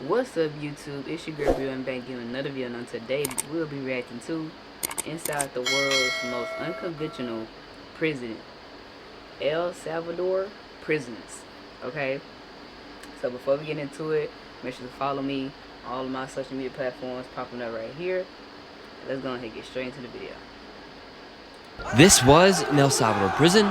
What's up, YouTube? It's your girl Bior and back giving another video. And today we'll be reacting to inside the world's most unconventional prison, El Salvador prisons. Okay, so before we get into it, make sure to follow me on all of my social media platforms popping up right here. Let's go ahead and get straight into the video. This was an El Salvador prison,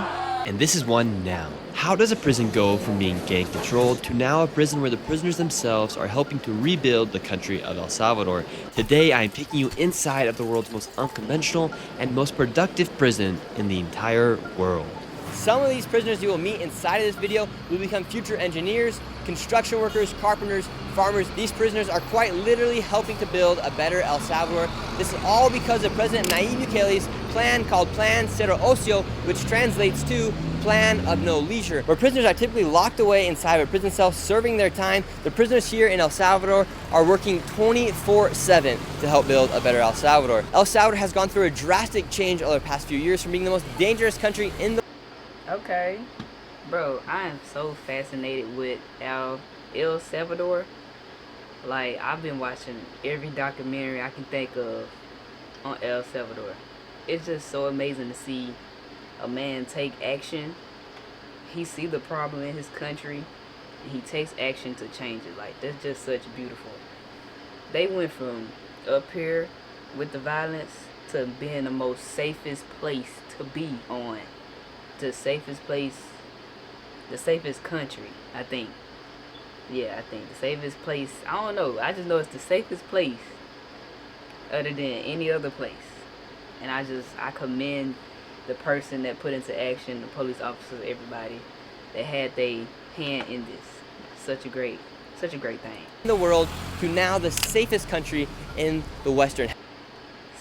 and this is one now. How does a prison go from being gang controlled to now a prison where the prisoners themselves are helping to rebuild the country of El Salvador? Today I am taking you inside of the world's most unconventional and most productive prison in the entire world. Some of these prisoners you will meet inside of this video will become future engineers, construction workers, carpenters, farmers. These prisoners are quite literally helping to build a better El Salvador. This is all because of President Nayib Bukele's plan called Plan Cero Ocio, which translates to Plan of No Leisure, where prisoners are typically locked away inside of a prison cell serving their time. The prisoners here in El Salvador are working 24/7 to help build a better El Salvador. El Salvador has gone through a drastic change over the past few years from being the most dangerous country in the Okay, bro, I am so fascinated with El Salvador. Like, I've been watching every documentary I can think of on El Salvador. It's just so amazing to see a man take action. He see the problem in his country and he takes action to change it. Like, that's just such beautiful. They went from up here with the violence to being the most safest place to be on. The safest place, the safest country, I think. Yeah, I think the safest place. I don't know. I just know it's the safest place other than any other place. And I commend the person that put into action, the police officers, everybody that had their hand in this. Such a great thing. In the world to now the safest country in the Western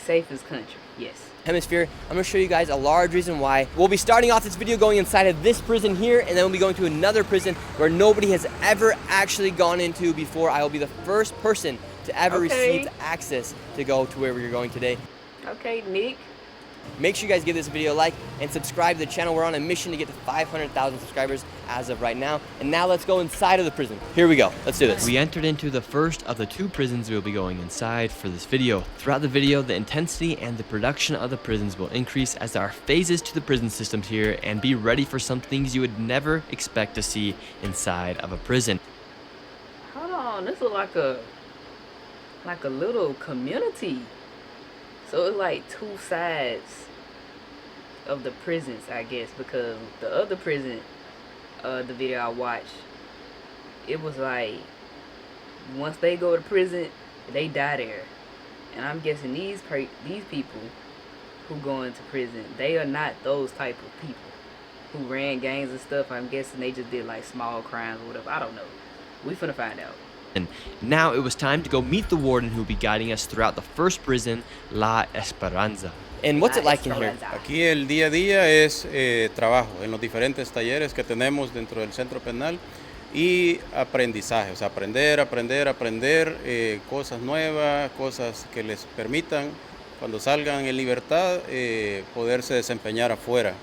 Safest country, yes. Hemisphere. I'm going to show you guys a large reason why. We'll be starting off this video going inside of this prison here, and then we'll be going to another prison where nobody has ever actually gone into before. I will be the first person to ever receive access to go to where we're going today. Okay, Nick. Make sure you guys give this video a like and subscribe to the channel. We're on a mission to get to 500,000 subscribers as of right now. And now let's go inside of the prison. Here we go. Let's do this. We entered into the first of the two prisons we'll be going inside for this video. Throughout the video, the intensity and the production of the prisons will increase as there are phases to the prison systems here, and be ready for some things you would never expect to see inside of a prison. Hold on, this is like a little community. So it's like two sides of the prisons, I guess, because the other prison, the video I watched, it was like once they go to prison, they die there. And I'm guessing these people who go into prison, they are not those type of people who ran gangs and stuff. I'm guessing they just did like small crimes or whatever. I don't know. We finna find out. And now it was time to go meet the warden who will be guiding us throughout the first prison, La Esperanza. And what's it like in here? Aquí el día a día es trabajo en los diferentes talleres que tenemos dentro del centro penal y aprendizaje, o sea, aprender cosas nuevas, cosas que les permitan cuando salgan en libertad poderse desempeñar afuera.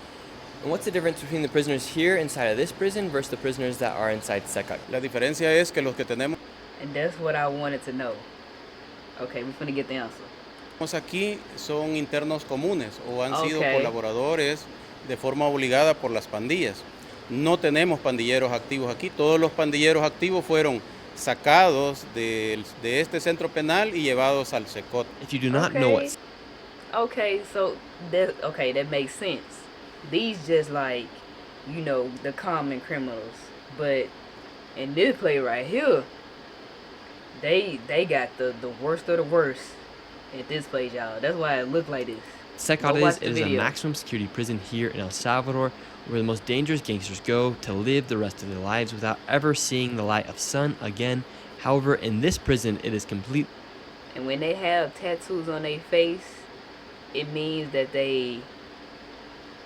And what's the difference between the prisoners here inside of this prison versus the prisoners that are inside Seca? La diferencia es que los que tenemos And that's what I wanted to know. Okay, we're gonna get the answer. aquí son internos comunes o han sido colaboradores de forma obligada por las pandillas. No tenemos pandilleros activos aquí. Todos los pandilleros activos fueron sacados de este centro penal y llevados al SECOT. If you do not know it. Okay, so that makes sense. These just like, you know, the common criminals. But in this play right here, they got the worst of the worst at this place, y'all. That's why it looked like this. SECOT is a maximum security prison here in El Salvador, where the most dangerous gangsters go to live the rest of their lives without ever seeing the light of sun again. However, in this prison, it is complete. And when they have tattoos on their face, it means that they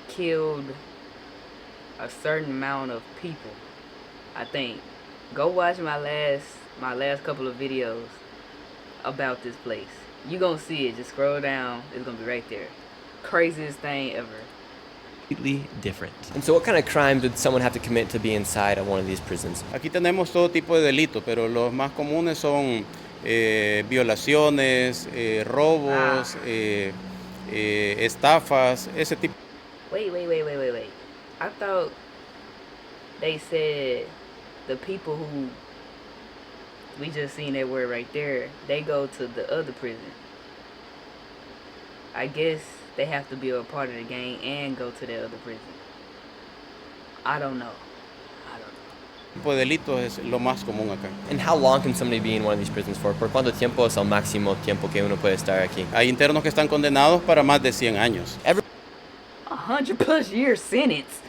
killed a certain amount of people, I think. Go watch my last couple of videos about this place. You gonna see it. Just scroll down. It's gonna be right there. Craziest thing ever. completely different. And so what kind of crimes would someone have to commit to be inside of one of these prisons? Aquí tenemos todo tipo de delitos, pero los más comunes son violaciones, robos, estafas, ese tipo. Wait. I thought they said the people who we just seen that word right there, they go to the other prison. I guess they have to be a part of the gang and go to the other prison. I don't know. Tipo de delitos es lo más común acá. And how long can somebody be in one of these prisons for? ¿Por cuánto tiempo es el máximo tiempo que uno puede estar aquí? Hay internos que están condenados para más de 100 años. 100+ year sentence.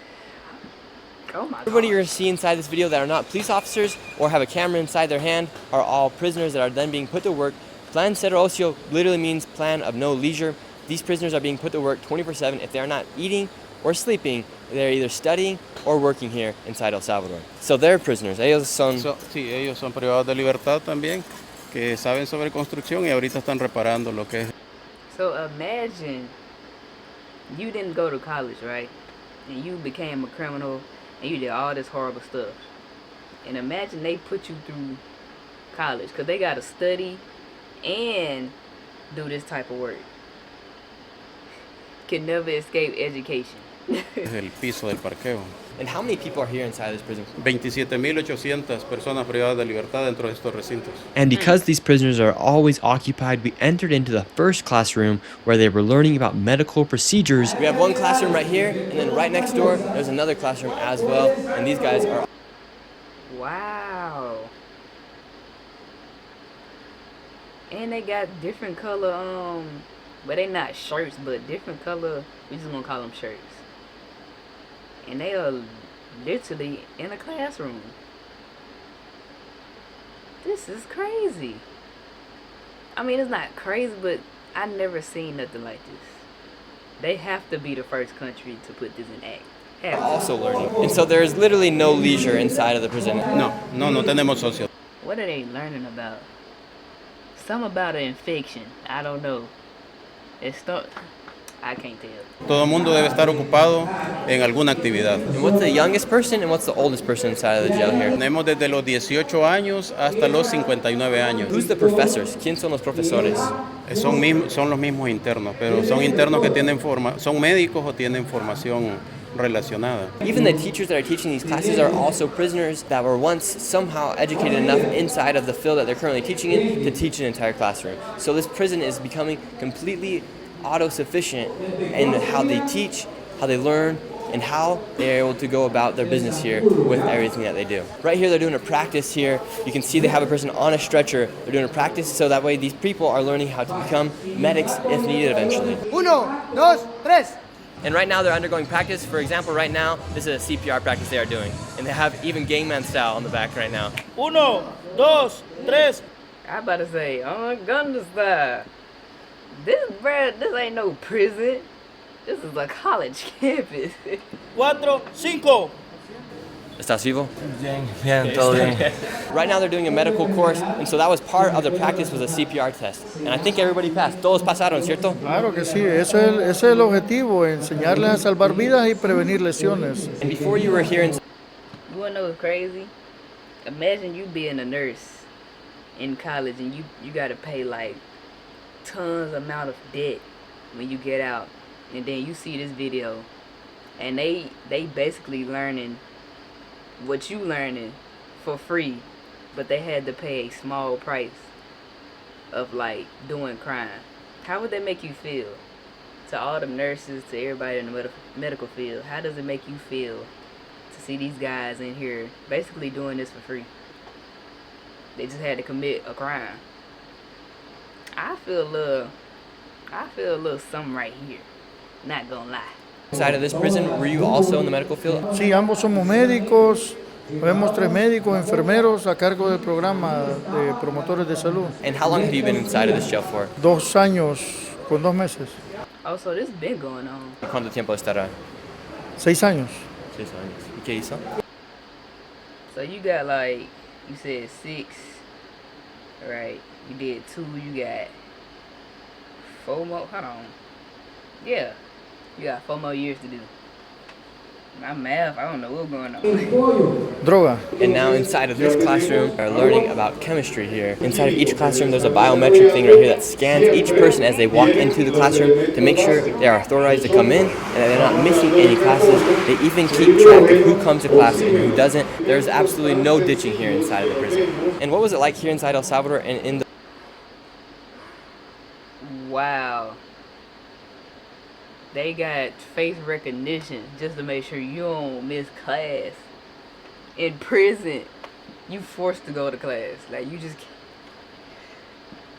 Oh my Everybody God. you're seeing inside this video that are not police officers or have a camera inside their hand are all prisoners that are then being put to work. Plan cero ocio literally means plan of no leisure. These prisoners are being put to work 24/7. If they are not eating or sleeping, they're either studying or working here inside El Salvador. So they're prisoners. Ellos son... Sí, ellos son privados de libertad también, que saben sobre construcción y ahorita están reparando lo que es. So imagine you didn't go to college, right? And you became a criminal and you did all this horrible stuff. And imagine they put you through college because they got to study and do this type of work. Can never escape education. Es el piso del parqueo. And how many people are here inside this prison? 27.800 personas privadas de libertad dentro de estos recintos. And because these prisoners are always occupied, we entered into the first classroom where they were learning about medical procedures. We have one classroom right here, and then right next door, there's another classroom as well. And these guys are... Wow. And they got different color, but they not shirts, but different color, we just gonna call them shirts. And they are literally in a classroom. This is crazy. I mean, it's not crazy, but I never seen nothing like this. They have to be the first country to put this in act. Have to. also learning. And so there's literally no leisure inside of the prison. No tenemos socios. What are they learning about? Something about an infection. I don't know. I can't tell. Todo el mundo debe estar ocupado en alguna actividad. And what's the youngest person and what's the oldest person inside of the jail here? Tenemos desde los 18 años hasta los 59 años. Who's the professors? ¿Quién son los profesores? Son los mismos internos, pero son internos que son médicos o tienen formación relacionada. Even the teachers that are teaching these classes are also prisoners that were once somehow educated enough inside of the field that they're currently teaching in to teach an entire classroom. So this prison is becoming completely autosufficient in how they teach, how they learn, and how they're able to go about their business here with everything that they do. Right here, they're doing a practice here. You can see they have a person on a stretcher. They're doing a practice so that way these people are learning how to become medics if needed eventually. 1, 2, 3. And right now they're undergoing practice. For example, right now, this is a CPR practice they are doing. And they have even gangman style on the back right now. 1, 2, 3. I about to say, Gunner style. This ain't no prison. This is a college campus. 4, 5. ¿Estás vivo? Bien, todo bien. Right now they're doing a medical course, and so that was part of the practice was a CPR test. And I think everybody passed. Todos pasaron, ¿cierto? Claro que sí, ese es el objetivo, enseñarles a salvar vidas y prevenir lesiones. And before you were here in... You wanna know what's crazy? Imagine you being a nurse in college and you gotta pay like tons amount of debt when you get out, and then you see this video and they basically learning what you learning for free, but they had to pay a small price of like doing crime. How would that make you feel? To all the nurses, to everybody in the medical field, how does it make you feel to see these guys in here basically doing this for free? They just had to commit a crime. I feel a little something right here. Not gonna lie. Inside of this prison, were you also in the medical field? Sí, ambos somos médicos, vemos 3 médicos, enfermeros a cargo del programa de promotores de salud. And how long have you been inside of this jail for? 2 años con 2 meses. Oh, so this been going on. ¿Cuánto tiempo estará? 6 años. 6 años. ¿Y qué hizo? So you got like, you said 6, right? You did 2, you got 4 more, hold on. Yeah, you got 4 more years to do. My math, I don't know what's going on. Droga. And now inside of this classroom, we're learning about chemistry here. Inside of each classroom, there's a biometric thing right here that scans each person as they walk into the classroom to make sure they are authorized to come in and that they're not missing any classes. They even keep track of who comes to class and who doesn't. There's absolutely no ditching here inside of the prison. And what was it like here inside El Salvador and in the Wow. They got face recognition just to make sure you don't miss class. In prison, you forced to go to class. Like, you just can't.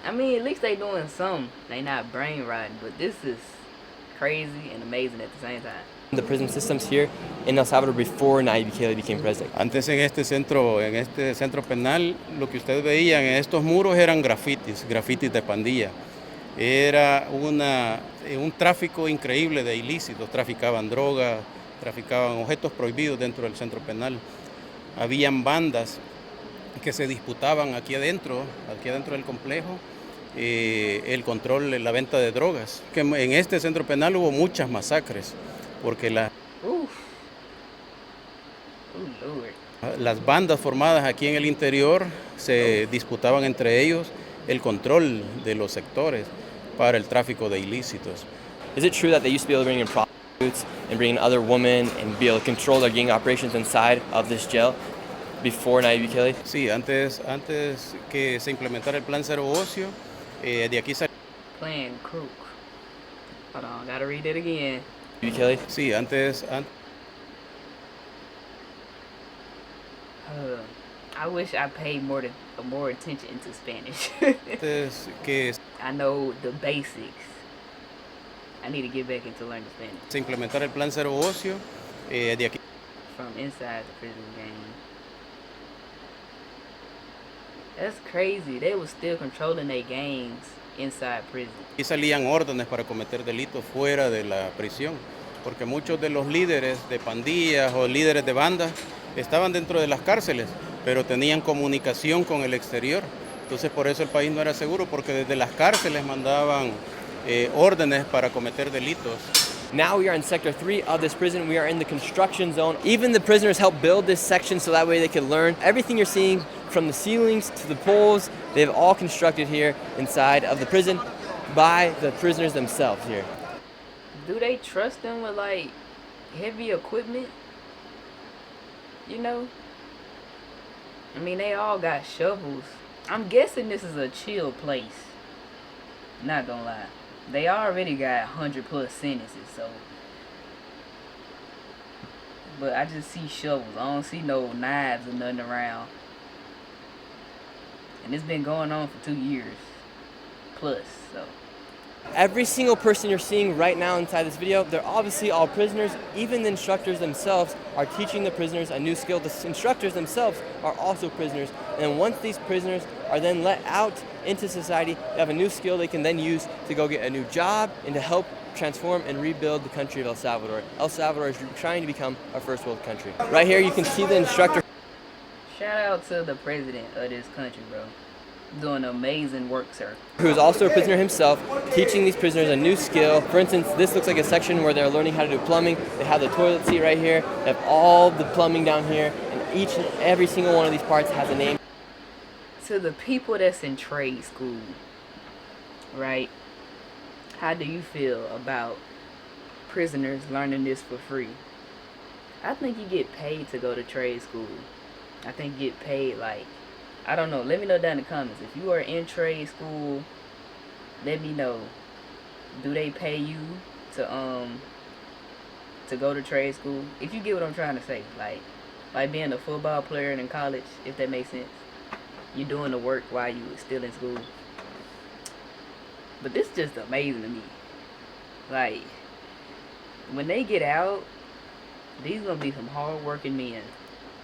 I mean, at least they doing something. They not brain rotting, but this is crazy and amazing at the same time. the prison systems here in El Salvador before Nayib Bukele became president? Antes en este centro penal, lo que ustedes veían en estos muros eran grafitis de pandilla. Era un tráfico increíble de ilícitos, traficaban drogas, traficaban objetos prohibidos dentro del centro penal. Habían bandas que se disputaban aquí adentro del complejo, el control, la venta de drogas. Que en este centro penal hubo muchas masacres, porque las bandas formadas aquí en el interior se disputaban entre ellos el control de los sectores para el tráfico de ilícitos. Is it true that they used to be able to bring in prostitutes and bring in other women and be able to control their gang operations inside of this jail before Nayib Bukele? Sí, antes que se implementara el plan cero ocio, de aquí salió. Plan crook. Hold on, gotta read it again. Bukele? Sí, antes I wish I paid more attention to Spanish. que I know the basics. I need to get back into learning Spanish. se implementara el plan cero ocio, de aquí From inside the prison game. That's crazy. They was still controlling their gangs inside prison. salían órdenes para cometer delitos fuera de la prisión, porque muchos de los líderes de pandillas o líderes de bandas estaban dentro de las cárceles, pero tenían comunicación con el exterior. Entonces por eso el país no era seguro, porque desde las cárceles mandaban órdenes para cometer delitos. Now we are in Sector 3 of this prison. We are in the construction zone. Even the prisoners helped build this section so that way they could learn. Everything you're seeing from the ceilings to the poles, they've all constructed here inside of the prison by the prisoners themselves here. Do they trust them with like heavy equipment? You know? I mean, they all got shovels. I'm guessing this is a chill place. Not gonna lie. They already got 100+ sentences, so. But I just see shovels. I don't see no knives or nothing around. And it's been going on for 2 years plus, so. Every single person you're seeing right now inside this video, they're obviously all prisoners. Even the instructors themselves are teaching the prisoners a new skill. The instructors themselves are also prisoners. And once these prisoners are then let out into society, they have a new skill they can then use to go get a new job and to help transform and rebuild the country of El Salvador. El Salvador is trying to become a first world country. Right here you can see the instructor. Shout out to the president of this country, bro. Doing amazing work, sir. Who is also a prisoner himself, teaching these prisoners a new skill. For instance, this looks like a section where they're learning how to do plumbing. They have the toilet seat right here. They have all the plumbing down here, and each and every single one of these parts has a name. To the people that's in trade school, right? How do you feel about prisoners learning this for free? I think you get paid to go to trade school. I think you get paid like, I don't know. Let me know down in the comments. If you are in trade school, let me know. Do they pay you to go to trade school? If you get what I'm trying to say, like being a football player in college, if that makes sense. You're doing the work while you still in school. But this is just amazing to me. Like, when they get out, these gonna be some hard-working men.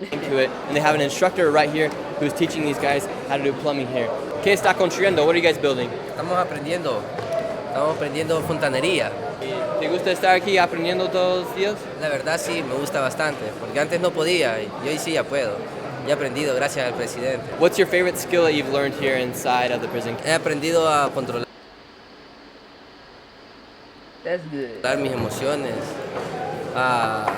To it, and they have an instructor right here who's teaching these guys how to do plumbing here. ¿Qué está construyendo? What are you guys building? Estamos aprendiendo fontanería. ¿Te gusta estar aquí aprendiendo todos los días? La verdad sí, me gusta bastante, porque antes no podía y hoy sí ya puedo. Ya he aprendido gracias al presidente. What's your favorite skill that you've learned here inside of the prison? He aprendido a controlar That's good. mis emociones, a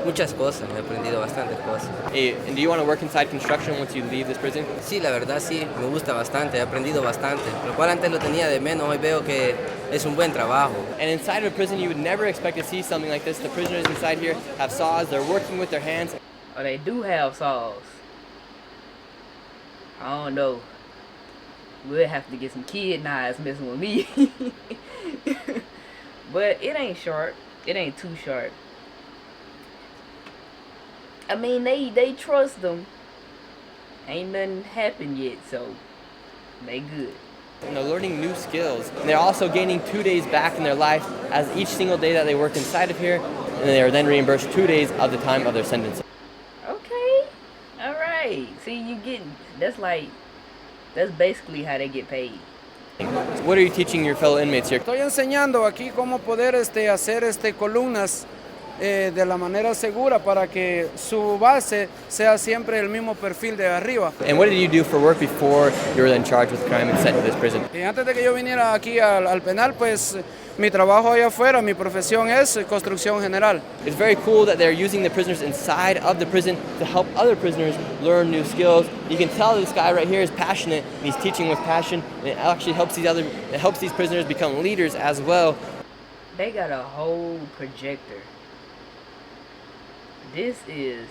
Muchas cosas, he aprendido bastantes cosas. And do you want to work inside construction once you leave this prison? Sí, la verdad sí, me gusta bastante, he aprendido bastante. Lo cual antes lo tenía de menos, hoy veo que es un buen trabajo. And inside of a prison, you would never expect to see something like this. The prisoners inside here have saws, they're working with their hands. Oh, they do have saws. I don't know. We'll have to get some kid knives messing with me. But it ain't sharp. It ain't too sharp. I mean, they trust them. Ain't nothing happened yet, so they good. And they're learning new skills. And they're also gaining 2 days back in their life as each single day that they work inside of here, and they are then reimbursed 2 days of the time of their sentence. Okay. All right. See, you getting that's basically how they get paid. What are you teaching your fellow inmates here? Estoy enseñando aquí cómo poder hacer columnas de la manera segura para que su base sea siempre el mismo perfil de arriba. And what did you do for work before you were then charged with crime and sent to this prison? Y antes de que yo viniera aquí al penal, pues mi trabajo allá afuera, mi profesión es construcción general. It's very cool that they're using the prisoners inside of the prison to help other prisoners learn new skills. You can tell this guy right here is passionate, and he's teaching with passion, and it actually helps these prisoners become leaders as well. They got a whole projector. This is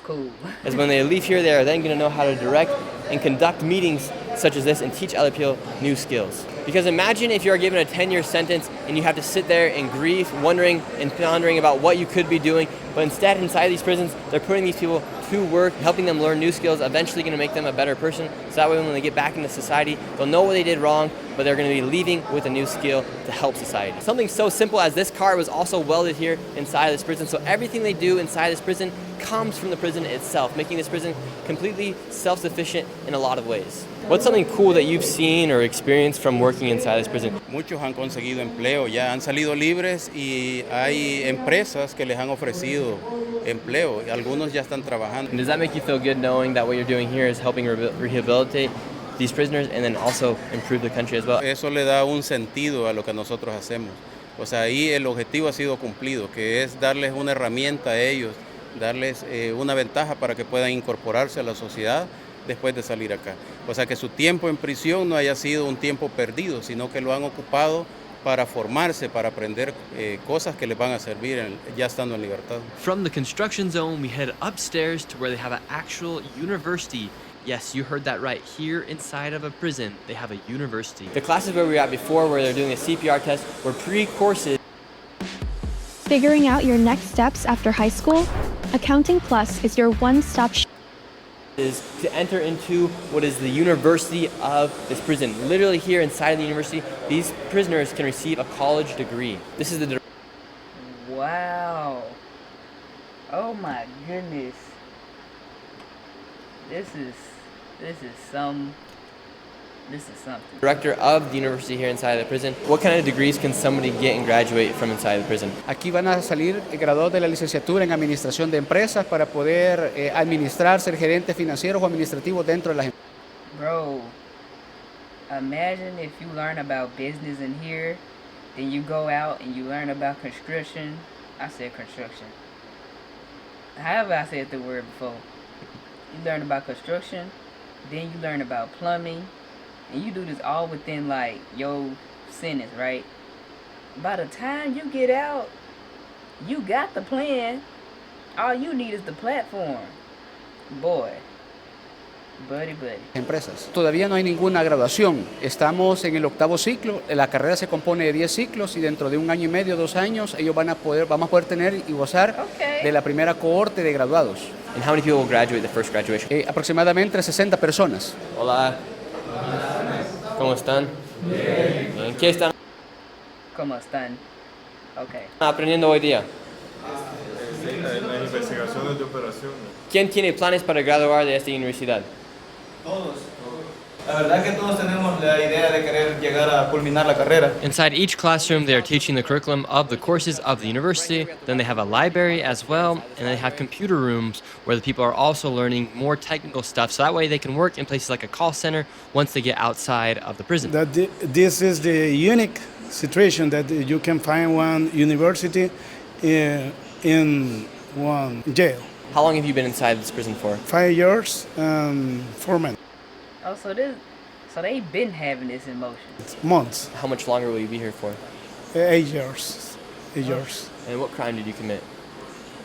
cool. As when they leave here, they are then going to know how to direct and conduct meetings such as this and teach other people new skills. Because imagine if you are given a 10-year sentence and you have to sit there in grief, wondering and pondering about what you could be doing. But instead, inside these prisons, they're putting these people to work, helping them learn new skills, eventually going to make them a better person. So that way, when they get back into society, they'll know what they did wrong, but they're going to be leaving with a new skill to help society. Something so simple as this car was also welded here inside this prison. So everything they do inside this prison comes from the prison itself, making this prison completely self-sufficient in a lot of ways. What's something cool that you've seen or experienced from working inside this prison? Muchos han conseguido empleo, ya han salido libres y hay empresas que les han ofrecido empleo y algunos ya están trabajando. And does that make you feel good knowing that what you're doing here is helping rehabilitate these prisoners and then also improve the country as well? Eso le da un sentido a lo que nosotros hacemos. O sea, ahí el objetivo ha sido cumplido, que es darles una herramienta a ellos, darles una ventaja para que puedan incorporarse a la sociedad después de salir acá. O sea, que su tiempo en prisión no haya sido un tiempo perdido, sino que lo han ocupado para formarse, para aprender cosas que les van a servir ya estando en libertad. From the construction zone, we head upstairs to where they have an actual university. Yes, you heard that right. Here inside of a prison, they have a university. The classes where we were at before, where they're doing a CPR test, were pre-courses. Figuring out your next steps after high school? Accounting Plus is your one-stop shop. Is to enter into what is the university of this prison. Literally here inside of the university, these prisoners can receive a college degree. This is the Wow. Oh my goodness. This is something. director of the university here inside of the prison. What kind of degrees can somebody get and graduate from inside the prison? Aquí van a salir graduados de la licenciatura en administración de empresas para poder administrar, ser gerentes financieros o administrativos dentro de las empresas. Bro, imagine if you learn about business in here, then you go out and you learn about construction. I said construction. However I said the word before. You learn about construction, then you learn about plumbing, and you do this all within like your sentence, right? By the time you get out, you got the plan. All you need is the platform. Boy. Buddy. Empresas. Todavía no hay ninguna graduación. Estamos en el 8º ciclo. La carrera se compone de 10 ciclos y dentro de 1 año y medio, 2 años, vamos a poder tener y gozar de la primera cohorte de graduados. And how many people will graduate the first graduation? Aproximadamente 60 personas. Hola. ¿Cómo están? Bien. ¿Qué están ¿Cómo están? Okay. aprendiendo hoy día? Las investigaciones de operaciones. ¿Quién tiene planes para graduar de esta universidad? Todos. La verdad que todos tenemos la idea de querer llegar a culminar la carrera. Inside each classroom, they are teaching the curriculum of the courses of the university. Then they have a library as well, and they have computer rooms where the people are also learning more technical stuff. So that way they can work in places like a call center once they get outside of the prison. This is the unique situation that you can find one university in one jail. How long have you been inside this prison for? 5 years and 4 months. Oh, so they been having this in motion. Months. How much longer will you be here for? 8 years. 8 years. And what crime did you commit?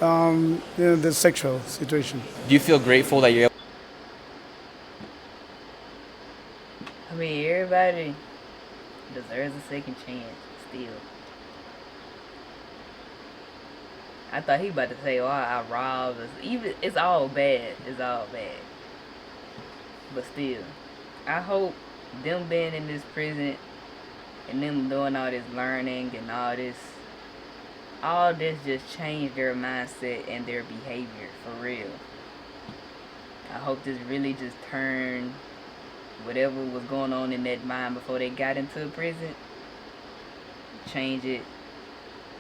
The sexual situation. Do you feel grateful that you're able? I mean, everybody deserves a second chance still. I thought he about to say, "Oh, I robbed." Even it's all bad. It's all bad. But still, I hope them being in this prison and them doing all this learning and all this just changed their mindset and their behavior for real. I hope this really just turned whatever was going on in that mind before they got into prison, change it,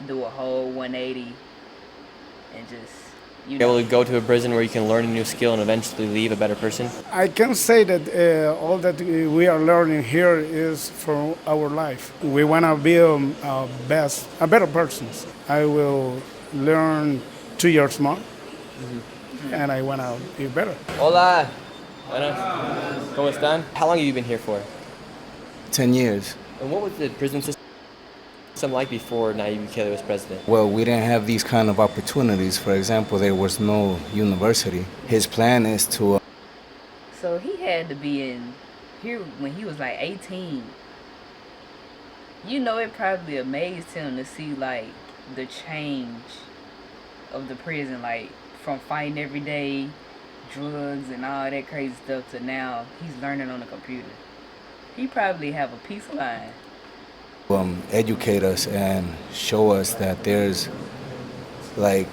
do a whole 180, and just, you know. Able to go to a prison where you can learn a new skill and eventually leave a better person? I can say that all that we are learning here is for our life. We want to be a better persons. I will learn 2 years more, and I want to be better. Hola. Buenas. ¿Cómo están? How long have you been here for? 10 years. And what was the prison system like before Nayib Bukele was president? Well, we didn't have these kind of opportunities. For example, there was no university. His plan is to... So he had to be in here when he was like 18. You know, it probably amazed him to see like the change of the prison, like from fighting every day, drugs and all that crazy stuff, to now he's learning on the computer. He probably have a peace of mind. Educate us and show us that there's like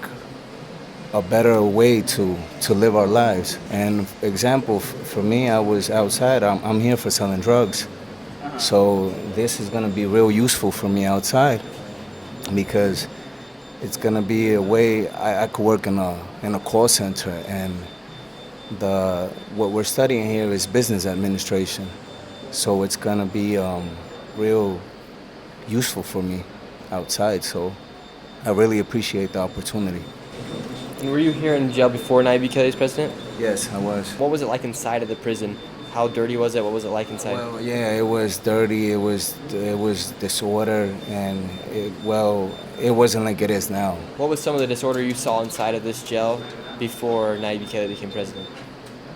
a better way to live our lives. And example, for me, I was outside. I'm here for selling drugs. So this is going to be real useful for me outside, because it's going to be a way I could work in a call center, and what we're studying here is business administration. So it's going to be real useful for me outside. So I really appreciate the opportunity. And were you here in jail before Nayib Bukele was president? Yes, I was. What was it like inside of the prison? How dirty was it? What was it like inside? Well, yeah, it was dirty. It was disorder, and it wasn't like it is now. What was some of the disorder you saw inside of this jail before Nayib Bukele became president?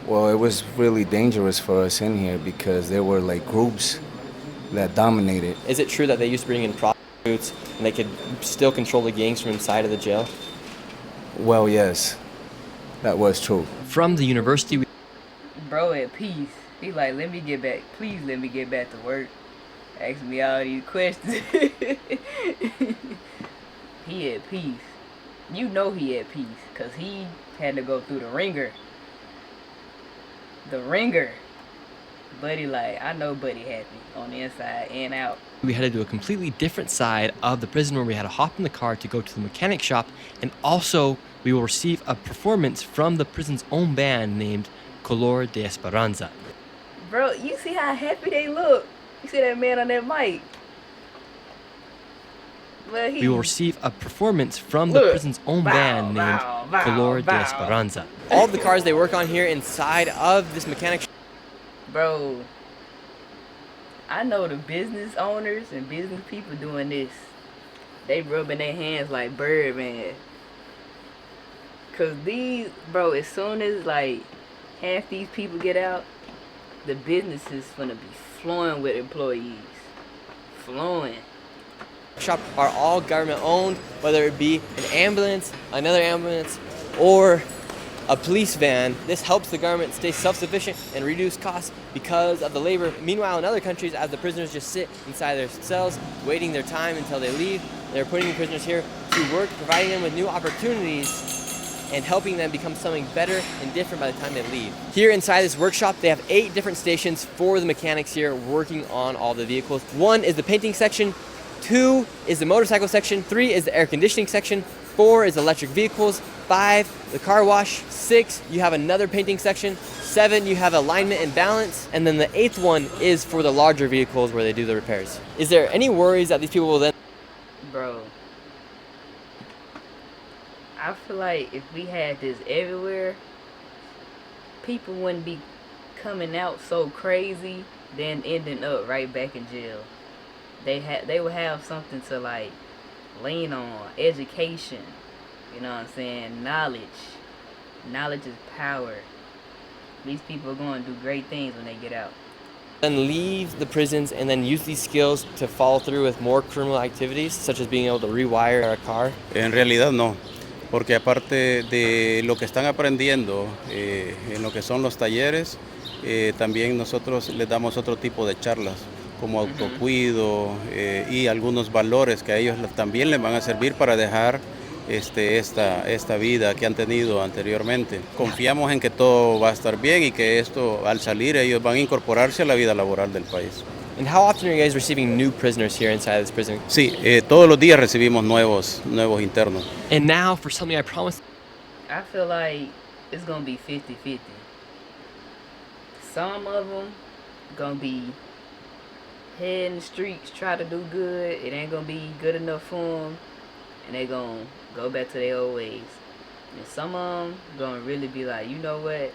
Well, it was really dangerous for us in here because there were like groups that dominated. Is it true that they used to bring in prostitutes and they could still control the gangs from inside of the jail? Well, yes, that was true. From the university, Bro at peace. He like, let me get back. Please let me get back to work. Asking me all these questions. He at peace. You know he at peace, because he had to go through the ringer. The ringer. Buddy like, I know Buddy happy on the inside and out. we headed to a completely different side of the prison where we had to hop in the car to go to the mechanic shop, and also we will receive a performance from the prison's own band named Color de Esperanza. Bro, you see how happy they look? You see that man on that mic? Well, we will receive a performance from the prison's own band named Color de Esperanza. All the cars they work on here inside of this mechanic shop. Bro, I know the business owners and business people doing this. They rubbing their hands like Birdman. Cause these, bro, as soon as like half these people get out, the business is gonna be flowing with employees. Flowing. Shop are all government owned, whether it be an ambulance, another ambulance, or a police van. This helps the government stay self-sufficient and reduce costs because of the labor. Meanwhile, in other countries, as the prisoners just sit inside their cells, waiting their time until they leave, they're putting the prisoners here to work, providing them with new opportunities and helping them become something better and different by the time they leave. Here inside this workshop, they have 8 different stations for the mechanics here working on all the vehicles. 1 is the painting section, 2 is the motorcycle section, 3 is the air conditioning section, 4 is electric vehicles, 5, the car wash, 6, you have another painting section, 7, you have alignment and balance, and then the 8th one is for the larger vehicles where they do the repairs. Is there any worries that these people will then... Bro, I feel like if we had this everywhere, people wouldn't be coming out so crazy, then ending up right back in jail. They would have something to like lean on, education. You know what I'm saying? Knowledge. Knowledge is power. These people are going to do great things when they get out. Then leave the prisons and then use these skills to follow through with more criminal activities, such as being able to rewire a car? En realidad no, porque aparte de lo que están aprendiendo en lo que son los talleres, también nosotros les damos otro tipo de charlas, como autocuido y algunos valores que a ellos también les van a servir para dejar esta vida que han tenido anteriormente. Confiamos en que todo va a estar bien y que esto, al salir, ellos van a incorporarse a la vida laboral del país. And how often are you guys receiving new prisoners here inside this prison? Sí, todos los días recibimos nuevos internos. And now for something I promised. I feel like it's going to be 50-50. Some of them going to be head in the streets, try to do good. It ain't going to be good enough for them. And they going to go back to their old ways. And some of them going to really be like, you know what?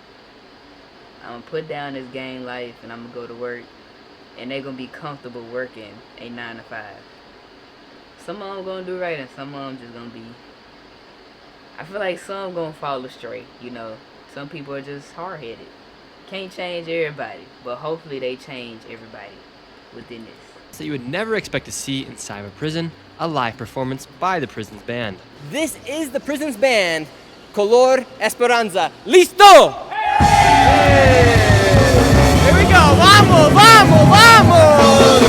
I'm going to put down this gang life and I'm going to go to work. And they going to be comfortable working a 9 to 5. Some of them going to do right and some of them just going to be... I feel like some going to fall astray, you know. Some people are just hard-headed. Can't change everybody, but hopefully they change everybody within this. So you would never expect to see inside of a prison, a live performance by the prison's band. This is the prison's band, Color Esperanza. ¡Listo! Here we go. ¡Vamos, vamos, vamos!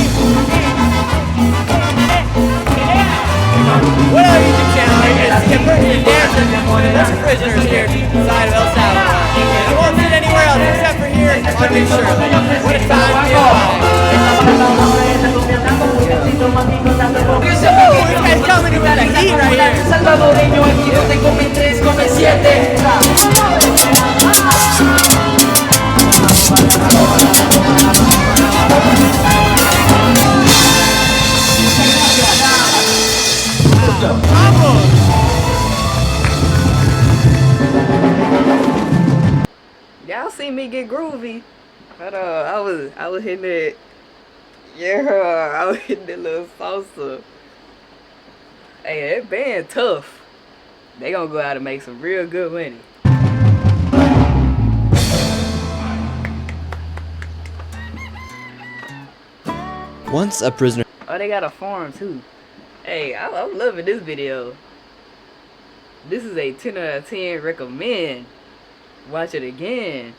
What up, YouTube channel? You're going to see a person dancing with a bunch of prisoners here inside of El Salvador. I won't sit anywhere else except for here on Big Shirley. What a time to be alive. Woo! This guy's coming with the heat right here. Salvadoreño, aquí yo tengo mi 3 con el 7. Y'all see me get groovy. But I was hitting it. Yeah, I was hitting that little salsa. Hey, that band tough. They gonna go out and make some real good money. Once a prisoner... Oh, they got a farm too. Hey, I'm loving this video. This is a 10 out of 10 recommend. Watch it again.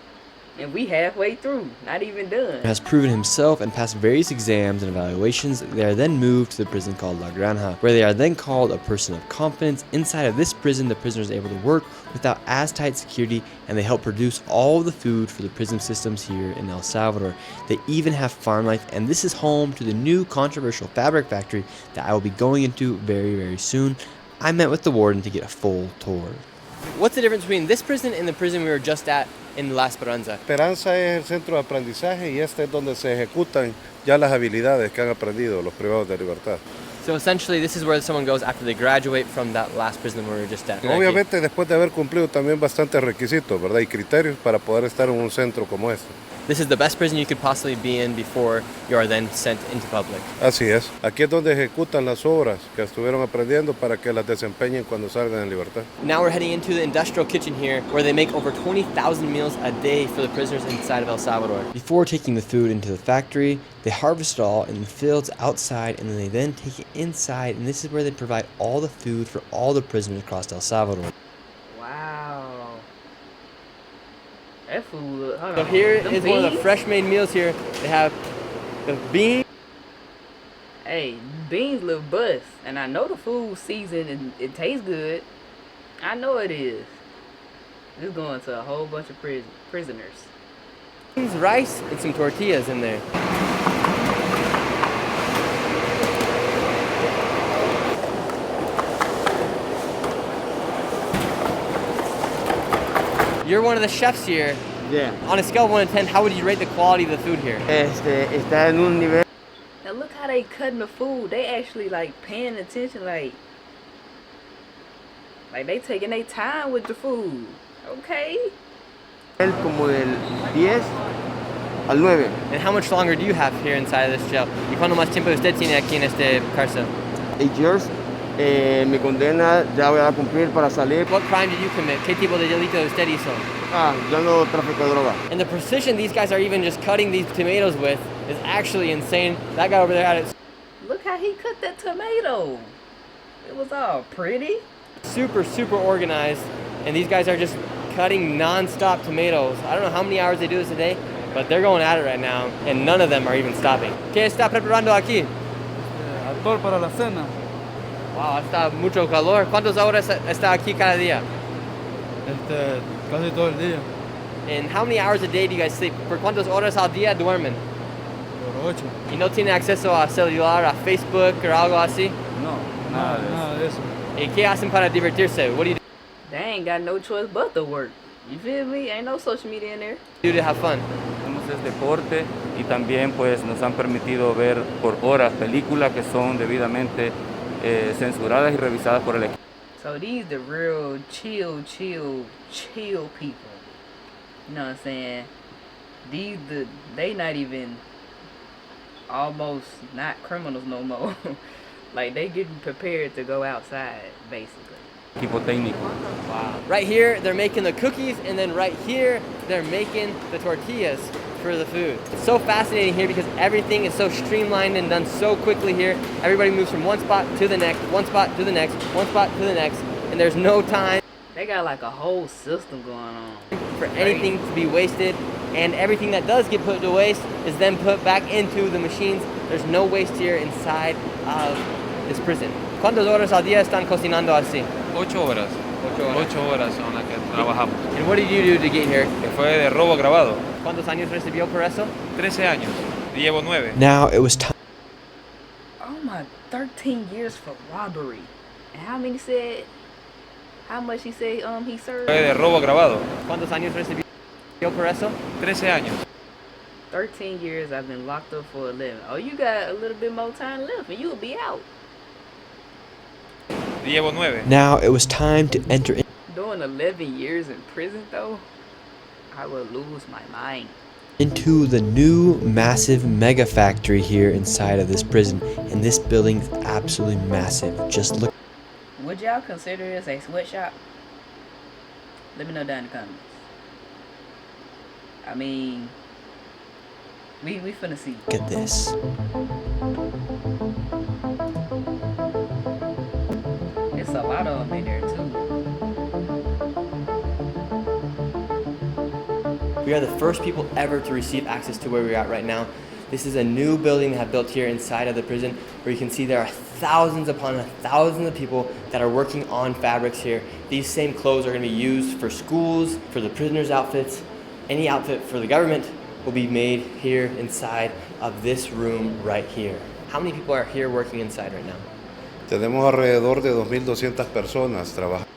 And we halfway through, not even done. has proven himself and passed various exams and evaluations. They are then moved to the prison called La Granja, where they are then called a person of confidence. Inside of this prison, the prisoner is able to work without as tight security, and they help produce all the food for the prison systems here in El Salvador. They even have farm life, and this is home to the new controversial fabric factory that I will be going into very, very soon. I met with the warden to get a full tour. What's the difference between this prison and the prison we were just at in La Esperanza? Esperanza es el centro de aprendizaje y este es donde se ejecutan ya las habilidades que han aprendido los privados de libertad. So essentially this is where someone goes after they graduate from that last prison where we were just at. Obviamente después de haber cumplido también bastantes requisitos, ¿verdad? Y criterios para poder estar en un centro como este. This is the best prison you could possibly be in before you are then sent into public. Así es. Aquí es donde ejecutan las obras que estuvieron aprendiendo para que las desempeñen cuando salgan en libertad. Now we're heading into the industrial kitchen here where they make over 20,000 meals a day for the prisoners inside of El Salvador. Before taking the food into the factory, they harvest it all in the fields outside and then they then take it inside, and this is where they provide all the food for all the prisoners across El Salvador. Wow. That food, hold So on. here Them is one of the beans? fresh made meals here. They have the beans. Hey, beans look bust. And I know the food seasoned and it tastes good. I know it is. This is going to a whole bunch of prisoners. Rice and some tortillas in there. You're one of the chefs here. Yeah. On a scale of 1 to 10, how would you rate the quality of the food here? Está en un nivel. Now look how they cutting the food. They actually like paying attention, like Like they taking their time with the food. Okay. Como del 10 al 9. And how much longer do you have here inside of this jail? ¿Y cuánto más tiempo usted tiene aquí en este cárcel? 8 years. Mi condena ya voy a cumplir para salir. What crime did you commit? ¿Qué tipo de delito usted hizo? Yo no trafico de droga. And the precision these guys are even just cutting these tomatoes with is actually insane. That guy over there had it Look how he cut that tomato. It was all pretty. super, super organized. And these guys are just cutting non-stop tomatoes. I don't know how many hours they do this a day, but they're going at it right now, and none of them are even stopping. ¿Qué está preparando aquí? Atol para la cena. Wow, está mucho calor. ¿Cuántas horas está aquí cada día? Casi todo el día. And how many hours a day do you guys sleep? ¿Por cuántas horas al día duermen? Por 8. ¿Y no tiene acceso a celular, a Facebook o algo así? No, nada de eso. ¿Y qué hacen para divertirse? What do you They ain't got no choice but to work. You feel me? Ain't no social media in there. do to have fun? Hacemos es deporte y también pues nos han permitido ver por horas películas que son debidamente censuradas y revisadas por el equipo. So these the real chill people. You know what I'm saying? They not even almost not criminals no more. Like they getting prepared to go outside, basically. Equipo técnico. Wow. Right here, they're making the cookies, and then right here, they're making the tortillas for the food. It's so fascinating here because everything is so streamlined and done so quickly here. Everybody moves from one spot to the next, one spot to the next, one spot to the next, and there's no time They got like a whole system going on. for anything to be wasted, and everything that does get put to waste is then put back into the machines. There's no waste here inside of this prison. ¿Cuántas horas al día están cocinando así? 8 horas. 8 horas son las que trabajamos. And what did you do to get here? Que fue de robo grabado. ¿Cuántos años recibió por eso? 13 años. Llevo 9. Now it was time. Oh my, 13 years for robbery. And how much he said he served? Fue de robo grabado. ¿Cuántos años recibió por eso? 13 años. 13 years I've been locked up for 11. Oh, you got a little bit more time left and you'll be out. Llevo 9. Now it was time to enter in. Doing 11 years in prison though, I will lose my mind. Into the new massive mega factory here inside of this prison, and this building is absolutely massive. Just look. Would y'all consider this a sweatshop? Let me know down in the comments. I mean, we finna see. Look at this. It's a lot of them in there too. We are the first people ever to receive access to where we're at right now. This is a new building they have built here inside of the prison, where you can see there are thousands upon thousands of people that are working on fabrics here. These same clothes are going to be used for schools, for the prisoners' outfits. Any outfit for the government will be made here inside of this room right here. How many people are here working inside right now? Tenemos alrededor de 2.200 personas trabajando.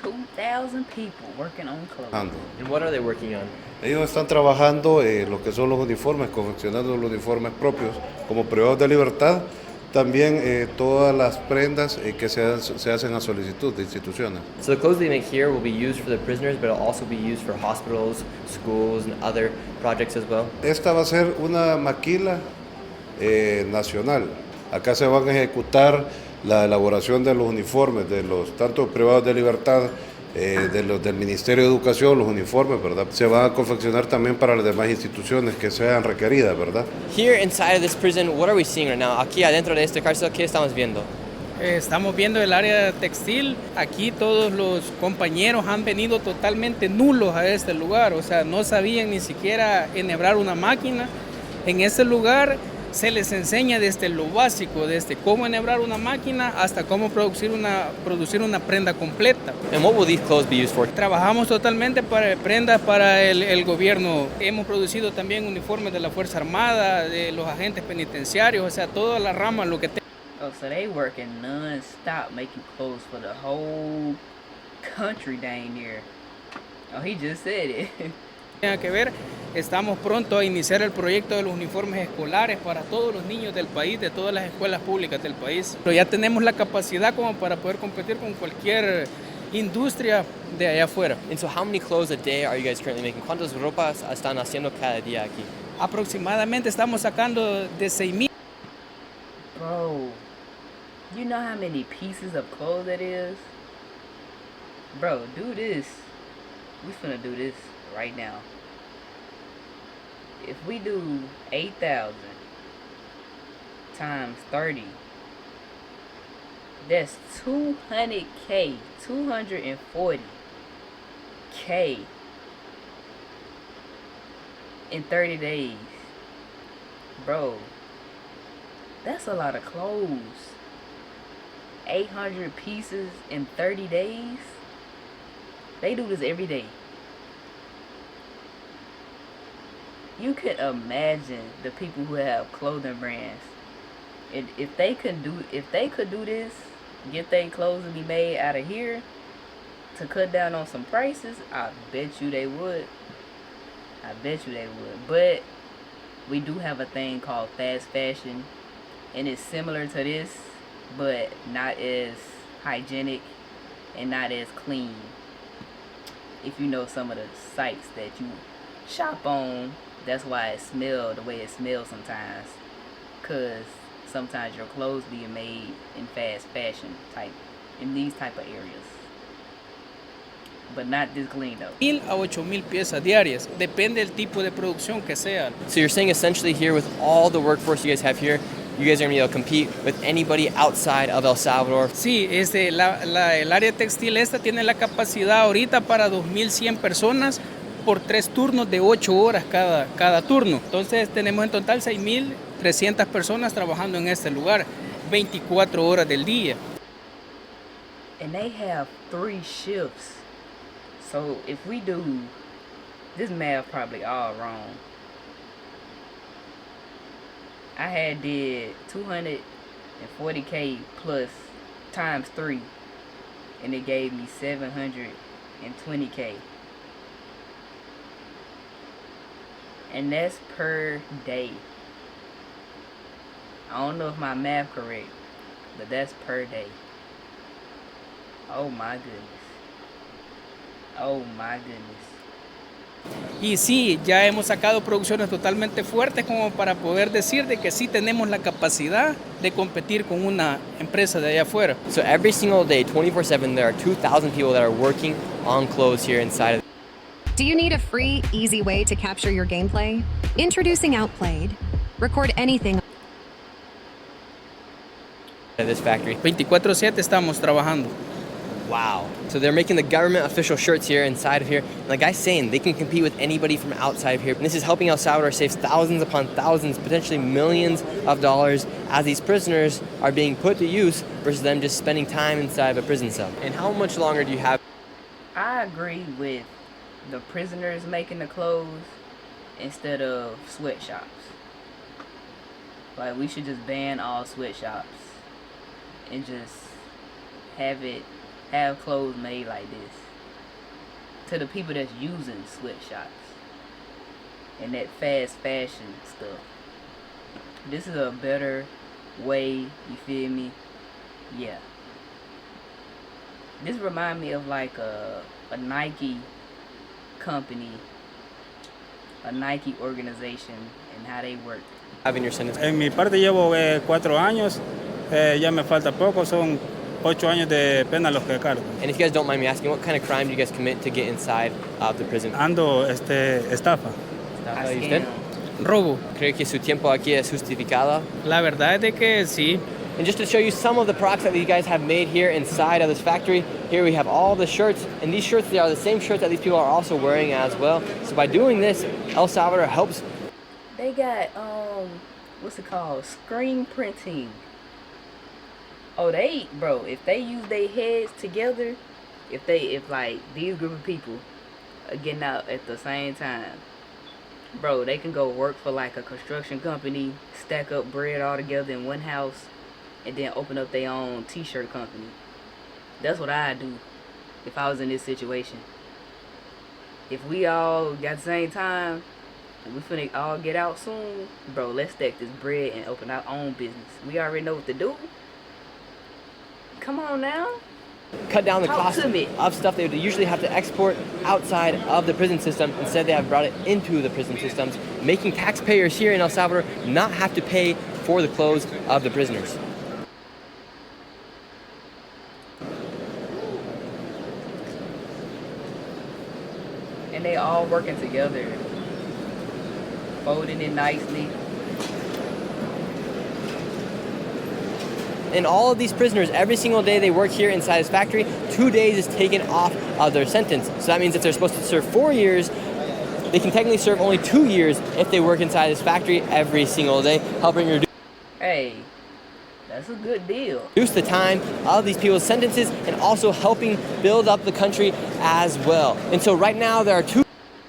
2,000 people working on clothes. And what are they working on? Ellos están trabajando lo que son los uniformes, confeccionando los uniformes propios como privados de libertad. También todas las prendas que se hacen a solicitud de instituciones. So the clothes they make here will be used for the prisoners, but it'll also be used for hospitals, schools, and other projects as well. Esta va a ser una maquila nacional. Acá se van a ejecutar la elaboración de los uniformes de los tanto privados de libertad, de los del Ministerio de Educación, los uniformes, ¿verdad? Se van a confeccionar también para las demás instituciones que sean requeridas, ¿verdad? Here inside of this prison, what are we seeing right now? Aquí adentro de este cárcel, ¿qué estamos viendo? Estamos viendo el área textil. Aquí todos los compañeros han venido totalmente nulos a este lugar, o sea, no sabían ni siquiera enhebrar una máquina. En este lugar se les enseña desde lo básico, desde cómo enhebrar una máquina hasta cómo producir una prenda completa. And what will these clothes be used for? Trabajamos totalmente para prendas para el gobierno. Hemos producido también uniformes de la Fuerza Armada, de los agentes penitenciarios, o sea, toda la rama, lo que Oh, so they working non-stop making clothes for the whole country dang near. Oh, he just said it. tenga que ver. Estamos pronto a iniciar el proyecto de los uniformes escolares para todos los niños del país, de todas las escuelas públicas del país. Pero ya tenemos la capacidad como para poder competir con cualquier industria de allá afuera. And so how many clothes a day are you guys currently making? ¿Cuántas ropas están haciendo cada día aquí? Aproximadamente estamos sacando de 6,000. Bro, you know how many pieces of clothes that is? Bro, do this. We finna do this right now. If we do 8,000 times 30, that's 200K, 240K in 30 days. Bro, that's a lot of clothes. 800 pieces in 30 days? They do this every day. You can imagine the people who have clothing brands. And if they could do this, get their clothes to be made out of here to cut down on some prices, I bet you they would. I bet you they would. But we do have a thing called fast fashion, and it's similar to this, but not as hygienic and not as clean. If you know some of the sites that you shop on, that's why it smells the way it smells sometimes, because sometimes your clothes being made in fast fashion type, in these type of areas, but not this clean though. 1,000 a 8,000 piezas diarias, depende del tipo de producción que sea. So you're saying essentially here with all the workforce you guys have here, you guys are going to be able to compete with anybody outside of El Salvador? Sí, el área textil esta tiene la capacidad ahorita para 2,100 personas por 3 turnos de 8 horas cada turno. Entonces tenemos en total 6,300 personas trabajando en este lugar, 24 horas del día. And they have 3 shifts. So if we do, this math probably all wrong. I had did 240K plus times 3, and it gave me 720K. And that's per day. I don't know if my math correct, but that's per day. Oh my goodness. Oh my goodness. Y sí, ya hemos sacado producciones totalmente fuertes como para poder decir de que sí tenemos la capacidad de competir con una empresa de allá afuera. So every single day, 24/7, there are 2,000 people that are working on clothes here inside of. Do you need a free, easy way to capture your gameplay? Introducing Outplayed. Record anything. This factory. 24/7 estamos trabajando. Wow. So they're making the government official shirts here inside of here. And the guy's saying they can compete with anybody from outside of here. And this is helping El Salvador save thousands upon thousands, potentially millions of dollars as these prisoners are being put to use versus them just spending time inside of a prison cell. And how much longer do you have? I agree with the prisoners making the clothes instead of sweatshops. Like, we should just ban all sweatshops and just have clothes made like this to the people that's using sweatshops and that fast fashion stuff. This is a better way, you feel me? Yeah. This remind me of like a Nike company, a Nike organization, and how they work. En mi parte llevo 4 años, ya me falta poco, son 8 años de pena los que cargo. And if you guys don't mind me asking, what kind of crime do you guys commit to get inside of the prison? Ando estafa. ¿Estafa y usted? Robo. ¿Cree que su tiempo aquí es justificado? La verdad es de que sí. And just to show you some of the products that you guys have made here inside of this factory, here we have all the shirts, and these shirts, they are the same shirts that these people are also wearing as well. So by doing this, El Salvador helps. They got, what's it called? Screen printing. Oh, bro, if they use their heads together, if like these group of people are getting out at the same time, bro, they can go work for like a construction company, stack up bread all together in one house, and then open up their own t-shirt company. That's what I'd do if I was in this situation. If we all got the same time We finna all get out soon. Bro, let's stack this bread and open our own business. We already know what to do. Come on now. Cut down the Talk cost to me. of stuff they would usually have to export outside of the prison system. Instead, they have brought it into the prison systems, making taxpayers here in El Salvador not have to pay for the clothes of the prisoners. And they all working together. Folding it nicely. And all of these prisoners, every single day they work here inside this factory, 2 days is taken off of their sentence. So that means if they're supposed to serve 4 years, they can technically serve only 2 years if they work inside this factory every single day, helping reduce Hey, that's a good deal. the time of these people's sentences and also helping build up the country as well. And so right now there are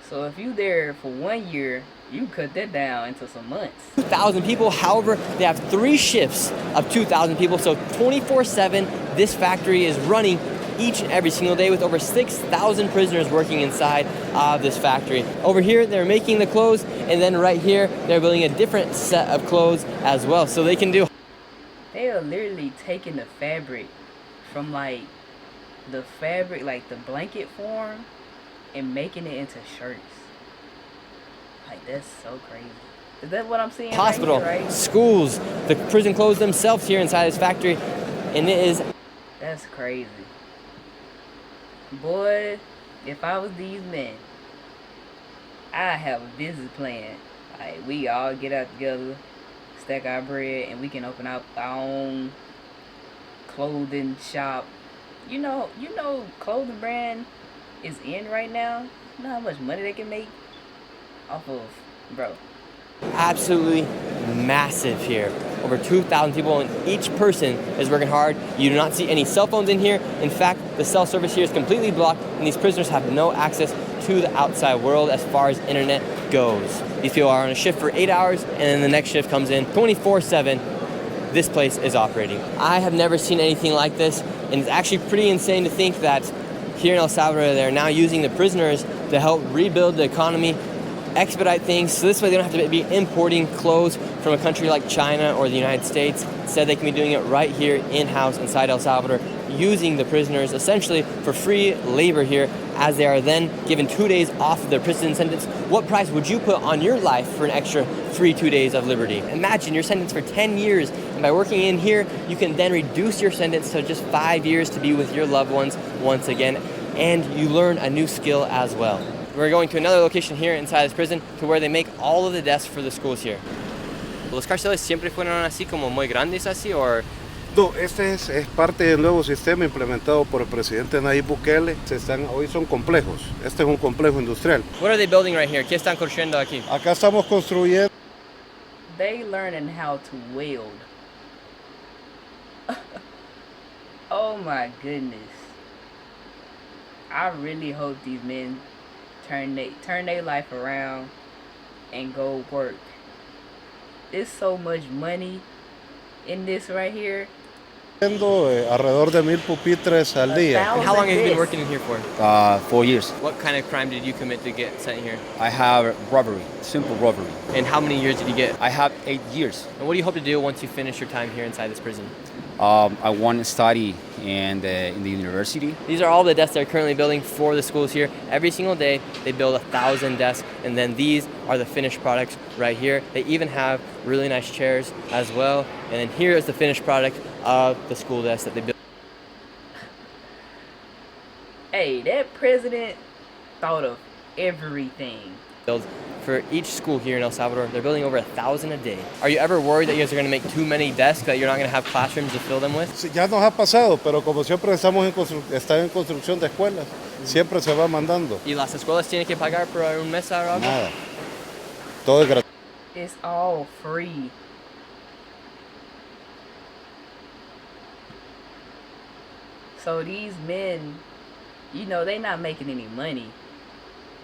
So if you there for 1 year, you cut that down into some months. 2,000 people. However, they have 3 shifts of 2,000 people. So 24/7, this factory is running each and every single day with over 6,000 prisoners working inside of this factory. Over here, they're making the clothes. And then right here, they're building a different set of clothes as well. So they can do. They are literally taking the fabric from like the blanket form and making it into shirts. Like, that's so crazy. Is that what I'm seeing? Hospital, right here, right? schools, the prison clothes themselves here inside this factory. And it is. That's crazy. Boy, if I was these men, I have a business plan. Like, we all get out together, stack our bread, and we can open up our own clothing shop. You know, clothing brand is in right now. You know how much money they can make off of, bro. Absolutely massive here. Over 2,000 people, and each person is working hard. You do not see any cell phones in here. In fact, the cell service here is completely blocked, and these prisoners have no access to the outside world as far as internet goes. These people are on a shift for 8 hours, and then the next shift comes in 24/7. This place is operating. I have never seen anything like this, and it's actually pretty insane to think that here in El Salvador, they're now using the prisoners to help rebuild the economy, expedite things, so this way they don't have to be importing clothes from a country like China or the United States. Instead, they can be doing it right here in-house inside El Salvador, using the prisoners essentially for free labor here, as they are then given 2 days off of their prison sentence. What price would you put on your life for an extra free 2 days of liberty? Imagine you're sentenced for 10 years, and by working in here, you can then reduce your sentence to just 5 years to be with your loved ones once again, and you learn a new skill as well. We're going to another location here inside this prison to where they make all of the desks for the schools here. ¿Los cárceles siempre fueron así como muy grandes así o...? No, este es parte del nuevo sistema implementado por el presidente Nayib Bukele. Hoy son complejos. Este es un complejo industrial. What are they building right here? ¿Qué están construyendo aquí? Acá estamos construyendo. They learning how to weld. Oh my goodness. I really hope these men turn their life around and go work. There's so much money in this right here. Alrededor de 1,000 pupitres al día. And how long have you been working in here for? 4 years. What kind of crime did you commit to get sent here? I have robbery, simple robbery. And how many years did you get? I have 8 years. And what do you hope to do once you finish your time here inside this prison? I want to study in the university. These are all the desks they're currently building for the schools here. Every single day, they build 1,000 desks, and then these are the finished products right here. They even have really nice chairs as well. And then here is the finished product of the school desk that they built. Hey, that president thought of everything. For each school here in El Salvador, they're building over 1,000 a day. Are you ever worried that you guys are going to make too many desks, that you're not going to have classrooms to fill them with? Sí, ya nos ha pasado, pero como siempre están en construcción de escuelas, siempre se va mandando. ¿Y las escuelas tienen que pagar por un mes o algo? Nada. Todo es gratuito. It's all free. So these men, you know, they not making any money,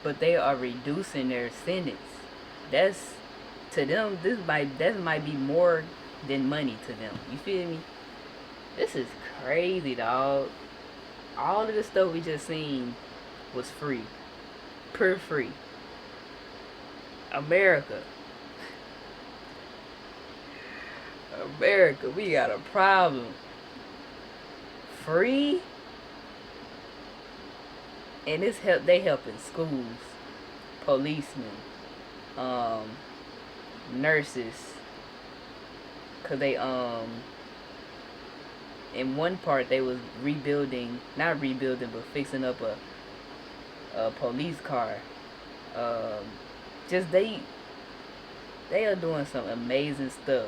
but they are reducing their sentence. That's, to them, that might be more than money to them. You feel me? This is crazy, dog. All of the stuff we just seen was free. Per free. America. America, we got a problem. Free? And it's they helping schools, policemen, nurses. Cause they in one part they was rebuilding, not rebuilding, but fixing up a police car. Just they are doing some amazing stuff,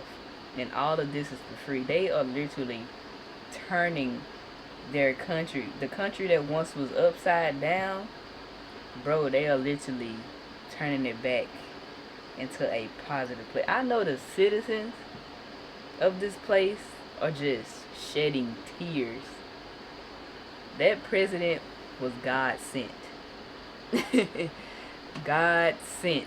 and all of this is for free. They are literally turning their country, the country that once was upside down, bro. They are literally turning it back into a positive place. I know the citizens of this place are just shedding tears. That president was God sent. God sent.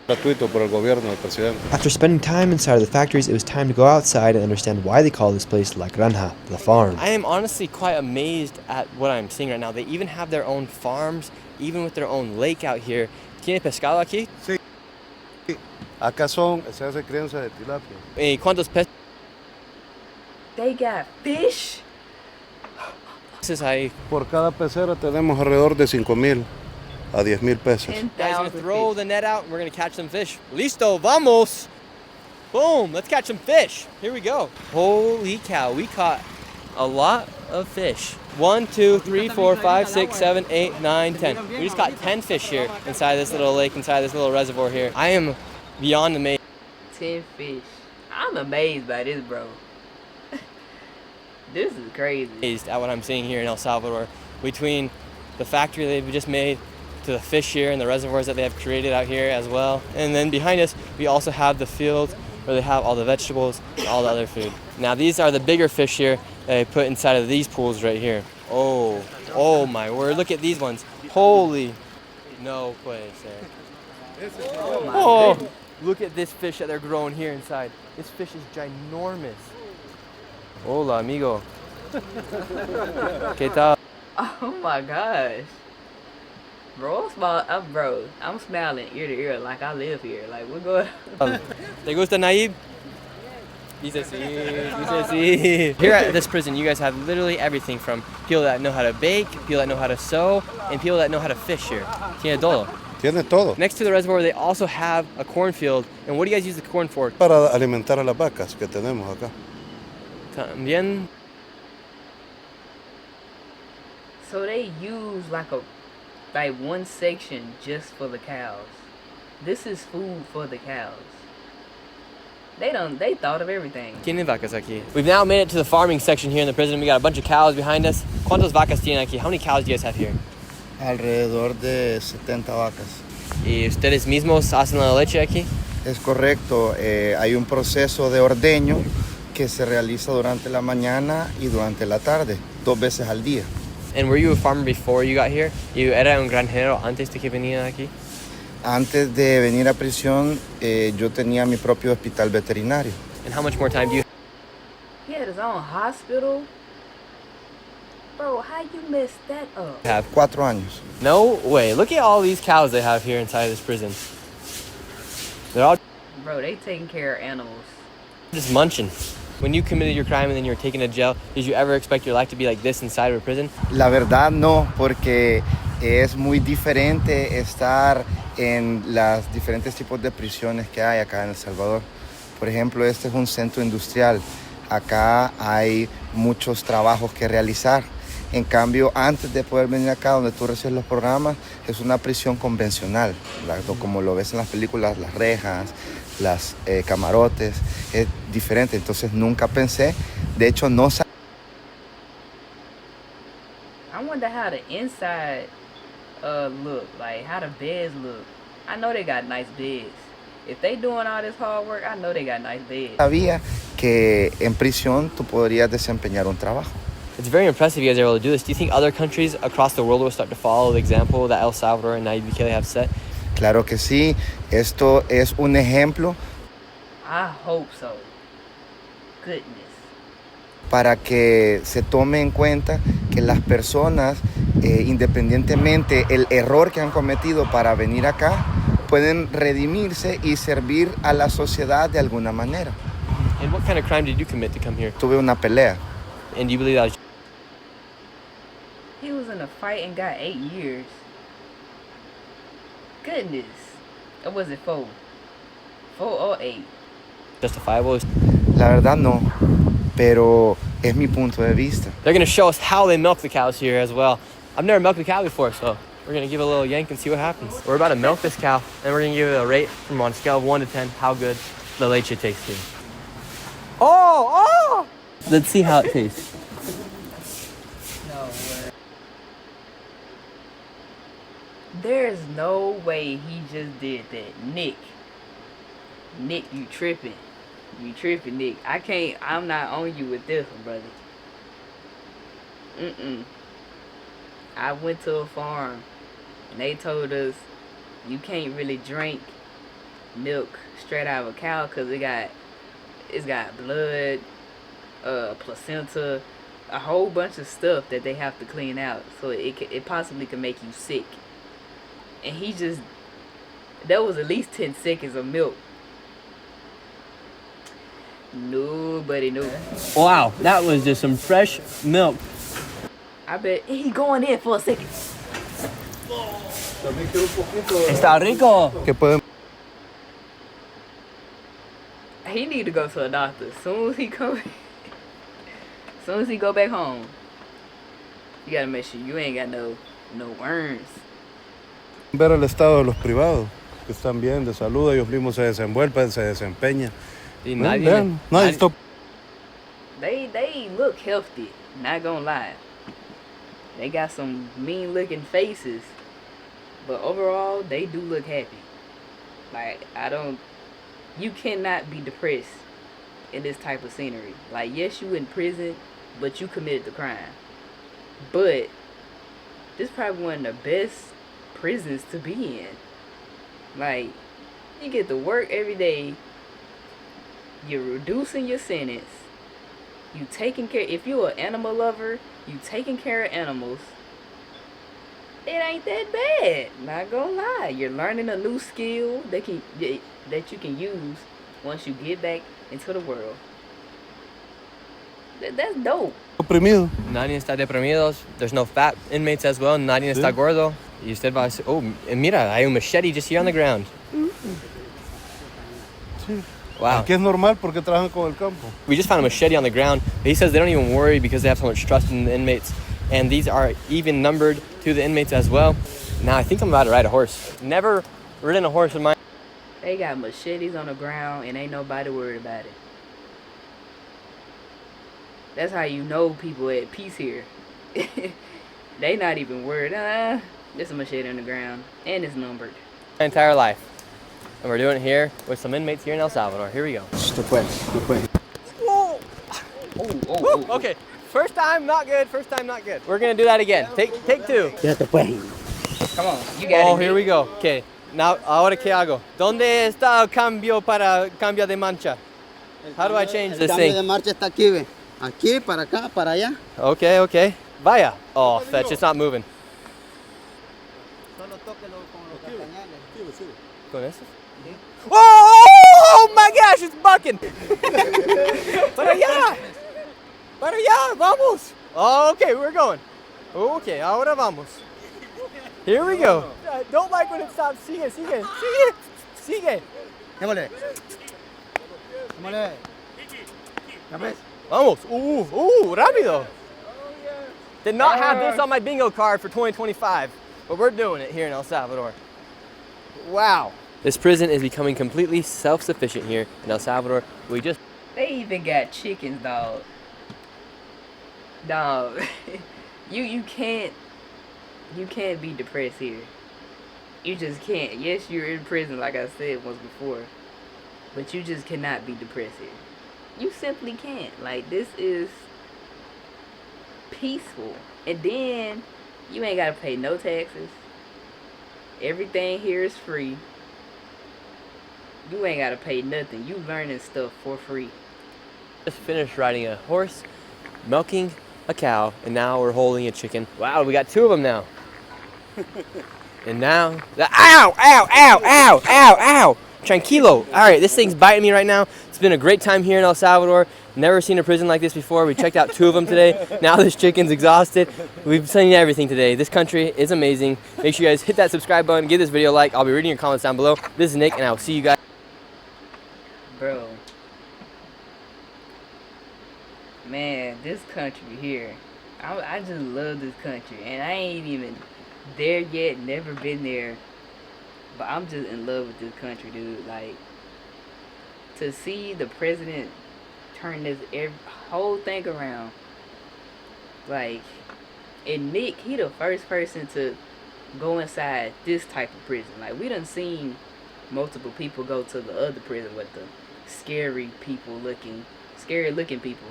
Gratuito por el gobierno del presidente. After spending time inside of the factories, it was time to go outside and understand why they call this place La Granja, the farm. I am honestly quite amazed at what I'm seeing right now. They even have their own farms, even with their own lake out here. ¿Tiene pescado aquí? Sí. Acá se hace crianza de tilapia. ¿Cuántos peces? They got fish? Ahí. Por cada pecera tenemos alrededor de 5,000 a 10,000 pesos. Guys, gonna throw the net out and we're gonna catch some fish. Listo, vamos! Boom, let's catch some fish. Here we go. Holy cow, we caught a lot of fish. 1, 2, 3, 4, 5, 6, 7, 8, 9, 10. We just caught 10 fish here inside this little lake, inside this little reservoir here. I am beyond amazed. 10 fish. I'm amazed by this, bro. This is crazy. Amazed at what I'm seeing here in El Salvador. Between the factory they've just made, to the fish here and the reservoirs that they have created out here as well. And then behind us, we also have the fields where they have all the vegetables and all the other food. Now these are the bigger fish here that they put inside of these pools right here. Oh my word, look at these ones. Holy, no place there. Oh, look at this fish that they're growing here inside. This fish is ginormous. Hola, amigo. ¿Qué tal? Oh my gosh. Bro, I'm smiling ear to ear like I live here. Like, we're going. ¿Te gusta, Naib? Dice sí, dice sí. Here at this prison, you guys have literally everything from people that know how to bake, people that know how to sew, and people that know how to fish here. Tiene todo. Tiene todo. Next to the reservoir, they also have a cornfield. And what do you guys use the corn for? Para alimentar a las vacas que tenemos acá. También. So they use like one section just for the cows. This is food for the cows. They thought of everything. Tienen vacas aquí. We've now made it to the farming section here in the prison. We got a bunch of cows behind us. ¿Cuántas vacas tienen aquí? How many cows do you guys have here? Alrededor de 70 vacas. ¿Y ustedes mismos hacen la leche aquí? Es correcto. Hay un proceso de ordeño que se realiza durante la mañana y durante la tarde, 2 veces al día. And were you a farmer before you got here? ¿You era un granjero antes de que venía aquí? Antes de venir a prisión, yo tenía mi propio hospital veterinario. And how much more time do you? He had his own hospital. Bro, how you messed that up? Have 4 años. No way. Look at all these cows they have here inside this prison. They're all. Bro, they taking care of animals. Just munching. When you committed your crime and then you were taken to jail, did you ever expect your life to be like this inside of a prison? La verdad no, porque es muy diferente estar en los diferentes tipos de prisiones que hay acá en El Salvador. Por ejemplo, este es un centro industrial. Acá hay muchos trabajos que realizar. En cambio, antes de poder venir acá donde tú recibes los programas, es una prisión convencional, como lo ves en las películas, las rejas, las camarotes, es diferente. Entonces nunca pensé, de hecho no sabía. I wonder how the inside look, like how the beds look. I know they got nice beds. If they doing all this hard work, I know they got nice beds. Sabía que en prisión tú podrías desempeñar un trabajo. It's very impressive you guys are able to do this. Do you think other countries across the world will start to follow the example that El Salvador and Nayib Bukele have set? Claro que sí. Esto es un ejemplo. I hope so. Goodness. Para que se tome en cuenta que las personas, independientemente el error que han cometido para venir acá, pueden redimirse y servir a la sociedad de alguna manera. And what kind of crime did you commit to come here? Tuve una pelea. And you believe that was... He was in a fight and got 8 years. Goodness. Or was it 4? 4 or 8? justifiable? La verdad no, pero es mi punto de vista. They're going to show us how they milk the cows here as well. I've never milked a cow before, so we're going to give it a little yank and see what happens. We're about to milk this cow, and we're going to give it a rate from on a scale of 1 to 10 how good the leche tastes here. Oh! Let's see how it tastes. No way. There's no way he just did that. Nick, you tripping. You tripping, Nick. I'm not on you with this one, brother. I went to a farm and they told us you can't really drink milk straight out of a cow because it's got blood, placenta, a whole bunch of stuff that they have to clean out, so it possibly can make you sick. And that was at least 10 seconds of milk. Nobody knew. Wow, that was just some fresh milk. I bet he going in for a second. Está rico. He need to go to a doctor. As soon as he go back home, you gotta make sure you ain't got no worms. Ver el estado de los privados, que están bien de salud, ellos mismos se desenvuelven, se desempeñan. They look healthy, not gonna lie. They got some mean looking faces, but overall they do look happy. Like, you cannot be depressed in this type of scenery. Like, yes, you in prison, but you committed the crime. But this is probably one of the best prisons to be in. Like, you get to work every day. You're reducing your sentence. You taking care. If you're an animal lover, you taking care of animals. It ain't that bad. Not gonna lie. You're learning a new skill that you can use once you get back into the world. That's dope. Oprimido. Nadie está deprimido. There's no fat inmates as well. Nadie está gordo. Y usted va a decir, oh, mira, hay un machete just here on the ground. Sí. Wow. Aquí es normal porque trabajan con el campo. We just found a machete on the ground. He says they don't even worry because they have so much trust in the inmates. And these are even numbered to the inmates as well. Now I think I'm about to ride a horse. Never ridden a horse in my... They got machetes on the ground and ain't nobody worried about it. That's how you know people at peace here. They not even worried. There's a machete on the ground and it's numbered. My entire life. And we're doing it here with some inmates here in El Salvador. Here we go. Okay, first time not good, first time not good. We're gonna do that again. Take 2. Come on, you got it. Oh, here we go. Okay, now, ahora qué hago? ¿Dónde está el cambio para cambio de mancha? How do I change this thing? El cambio de marcha está aquí, ve. Aquí, para acá, para allá. Okay. Vaya. Oh, fetch, it's not moving. Solo tóquelo con los castañales. ¿Con eso? Oh my gosh, it's bucking! Para allá, vamos! Oh, okay, we're going. Okay, ahora vamos. Here we go. I don't like when it stops. Sigue. Démosle. Vamos. Rápido. Did not have this on my bingo card for 2025, but we're doing it here in El Salvador. Wow. This prison is becoming completely self-sufficient here in El Salvador. They even got chickens, dog. Dog. You can't be depressed here. You just can't. Yes, you're in prison like I said once before, but you just cannot be depressed here. You simply can't. Like, this is peaceful. And then you ain't gotta pay no taxes. Everything here is free. You ain't gotta pay nothing. You learning stuff for free. Just finished riding a horse, milking a cow, and now we're holding a chicken. Wow, we got 2 of them now. And now, ow, ow, ow, ow, ow, ow. Tranquilo. All right, this thing's biting me right now. It's been a great time here in El Salvador. Never seen a prison like this before. We checked out 2 of them today. Now this chicken's exhausted. We've seen everything today. This country is amazing. Make sure you guys hit that subscribe button, give this video a like. I'll be reading your comments down below. This is Nick, and I'll see you guys. Bro. Man, this country here. I just love this country. And I ain't even there yet, never been there. But I'm just in love with this country, dude. Like, to see the president turn this whole thing around. Like, and Nick, he the first person to go inside this type of prison. Like, we done seen multiple people go to the other prison with the scary looking people.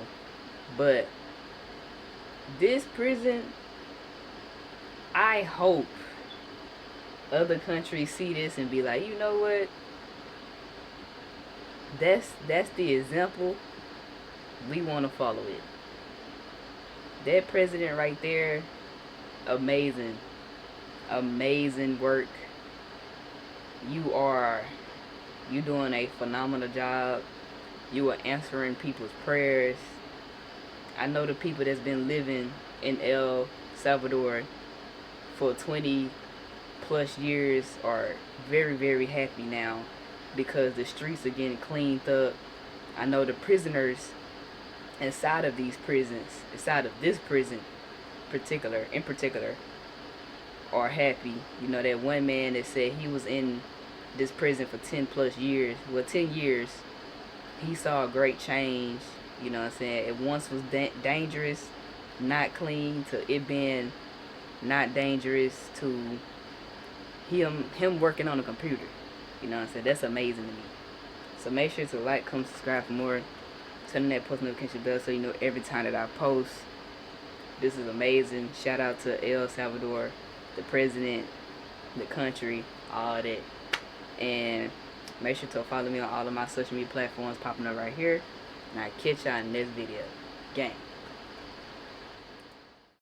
But this prison, I hope other countries see this and be like, you know what? That's the example. We want to follow it. That president right there, amazing. Amazing work. You doing a phenomenal job. You are answering people's prayers. I know the people that's been living in El Salvador for 20 plus years are very, very happy now because the streets are getting cleaned up. I know the prisoners inside of these prisons, inside of this prison in particular, are happy. You know, that one man that said he was in this prison for 10 plus years, well, 10 years, he saw a great change. You know what I'm saying? It once was dangerous, not clean, to it being not dangerous, to him working on a computer. You know what I'm saying? That's amazing to me. So make sure to like, comment, subscribe for more. Turn on that post notification bell so you know every time that I post. This is amazing. Shout out to El Salvador, the president, the country, all that. And make sure to follow me on all of my social media platforms popping up right here. And I'll catch y'all in the next video. Gang.